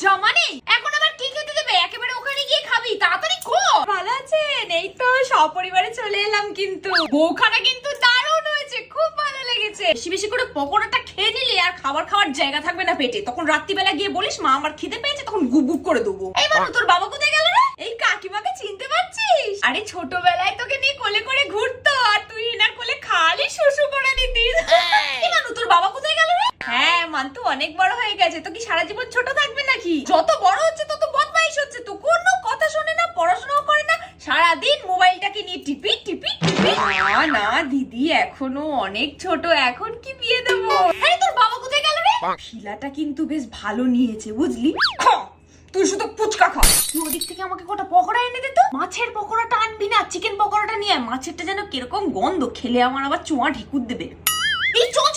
জামা নেই? এখন আবার কি খেতে দেবে? একেবারে ওখানে গিয়ে খাবি, তাড়াতাড়ি কর। ভালো আছেন? এই তো সপরিবারে চলে এলাম, কিন্তু বউখানা কিন্তু দারুণ হয়েছে, খুব ভালো লেগেছে। বেশি বেশি করে পকোড়াটা খেয়ে নিলে আর খাবার খাওয়ার জায়গা থাকবে না পেটে, তখন রাত্রিবেলা গিয়ে বলিস মা আমার খিদে পেয়েছে, তখন গুপ গুপ করে দেবো। এই বানু, তোর বাবা কোথায় গেল রে? এই কাকিমাকে চিনতে পারছিস? আরে ছোটবেলায় তোকে নিয়ে কোলে করে ঘুরতো, আর তুই না কোলে খালি শুশু করে দিতিস। এই বানু, তোর বাবা কোথায় গেল রে? হ্যাঁ, মান্তু অনেক বড় হয়ে গেছে, তো কি সারা জীবন ছোট থাকবে নাকি? যত বড় হচ্ছে তত বদমাইশ হচ্ছে, তো কোনো কথা শোনে না, পড়াশোনাও করে না, সারাদিন মোবাইলটাকে নিয়ে টিপি টিপি টিপি। না না দিদি, এখনো অনেক ছোট, এখন কি বিয়ে দেবো? আরে তোর বাবা কোথায় গেল রে? শিলাটা কিন্তু বেশ ভালো নিয়েছে, বুঝলি? তুই শুধু ফুচকা খা। তুই ওদিক থেকে আমাকে কটা পকোড়া এনে দে তো। মাছের পকোড়াটা আনবি না, চিকেন পকোড়াটা নিয়ে আয়। মাছেরটা যেন কিরকম গন্ধ, খেলে আমার আবার চোয়া ঢেকুর দেবে। এই চল